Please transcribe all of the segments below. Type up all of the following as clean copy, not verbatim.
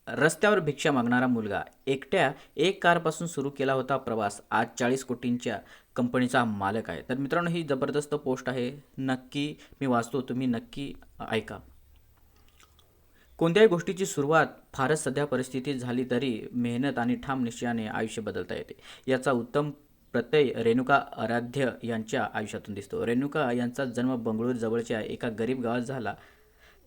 रस्त्यावर भिक्षा मागणारा मुलगा एकट्या एक कारपासून सुरू केला होता प्रवास, आज 40 कोटींच्या कंपनीचा मालक आहे. तर मित्रांनो, ही जबरदस्त पोस्ट आहे. नक्की मी वाचतो, तुम्ही नक्की ऐका. कोणत्याही गोष्टीची सुरुवात फारच सध्या परिस्थितीत झाली तरी मेहनत आणि ठाम निश्चयाने आयुष्य बदलता येते. याचा उत्तम प्रत्यय रेणुका आराध्य यांच्या आयुष्यातून दिसतो. रेणुका यांचा जन्म बंगळूर जवळच्या एका गरीब गावात झाला.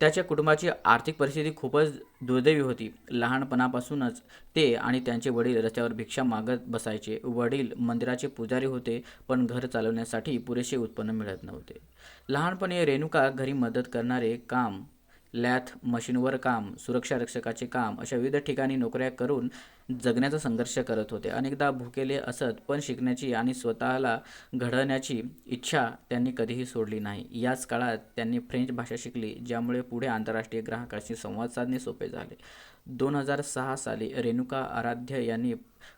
त्याच्या कुटुंबाची आर्थिक परिस्थिती खूपच दुर्दैवी होती. लहानपणापासूनच ते आणि त्यांचे वडील रस्त्यावर भिक्षा मागत बसायचे. वडील मंदिराचे पुजारी होते, पण घर चालवण्यासाठी पुरेसे उत्पन्न मिळत नव्हते. लहानपणी रेणुका घरी मदत करणारे काम, लॅथ मशीनवर काम, सुरक्षा रक्षकाचे काम अशा विविध ठिकाणी नोकऱ्या करून जगण्याचा संघर्ष करत होते. अनेकदा भुकेले असत, पण शिकण्याची आणि स्वतःला घडवण्याची इच्छा त्यांनी कधीही सोडली नाही. याच काळात त्यांनी फ्रेंच भाषा शिकली, ज्यामुळे पुढे आंतरराष्ट्रीय ग्राहकांशी संवाद साधणे सोपे झाले. 2006 साली रेणुका आराध्य यांनी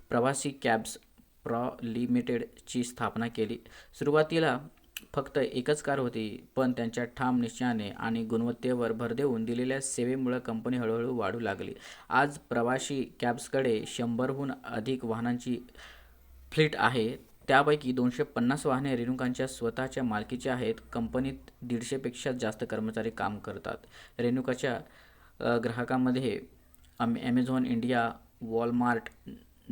प्रवासी कॅब्स प्रो लिमिटेडची स्थापना केली. सुरुवातीला फक्त एकच कार होती, पण त्यांच्या ठाम निश्चयाने आणि गुणवत्तेवर भर देऊन दिलेल्या सेवेमुळे कंपनी हळूहळू वाढू लागली. आज प्रवासी कॅब्सकडे 100हून अधिक वाहनांची फ्लीट आहे. त्यापैकी 250 वाहने रेणुकांच्या स्वतःच्या मालकीची आहेत. कंपनीत 150पेक्षा जास्त कर्मचारी काम करतात. रेणुकाच्या ग्राहकांमध्ये Amazon India, Walmart,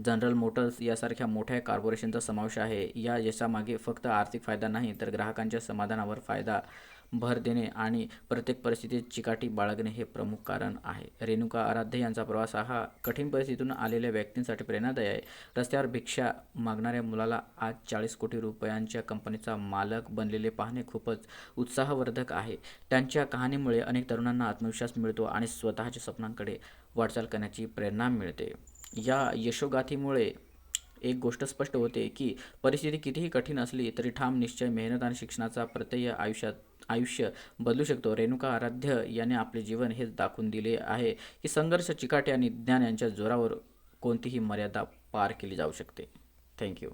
general Motors यासारख्या मोठ्या कॉर्पोरेशनचा समावेश आहे. या यशामागे फक्त आर्थिक फायदा नाही, तर ग्राहकांच्या समाधानावर भर देणे आणि प्रत्येक परिस्थितीत चिकाटी बाळगणे हे प्रमुख कारण आहे. रेणुका आराध्य यांचा प्रवास हा कठीण परिस्थितीतून आलेल्या व्यक्तींसाठी प्रेरणादायी आहे. रस्त्यावर भिक्षा मागणाऱ्या मुलाला आज 40 कोटी रुपयांच्या कंपनीचा मालक बनलेले पाहणे खूपच उत्साहवर्धक आहे. त्यांच्या कहाणीमुळे अनेक तरुणांना आत्मविश्वास मिळतो आणि स्वतःच्या स्वप्नांकडे वाटचाल करण्याची प्रेरणा मिळते. या यशोगाथेमुळे एक गोष्ट स्पष्ट होते की परिस्थिती कितीही कठीण असली तरी ठाम निश्चय, मेहनत आणि शिक्षणाचा प्रत्यय आयुष्य बदलू शकतो. रेणुका आराध्य यांनी आपले जीवन हेच दाखवून दिले आहे की संघर्ष, चिकाटी आणि ज्ञान यांच्या जोरावर कोणतीही मर्यादा पार केली जाऊ शकते. थँक्यू.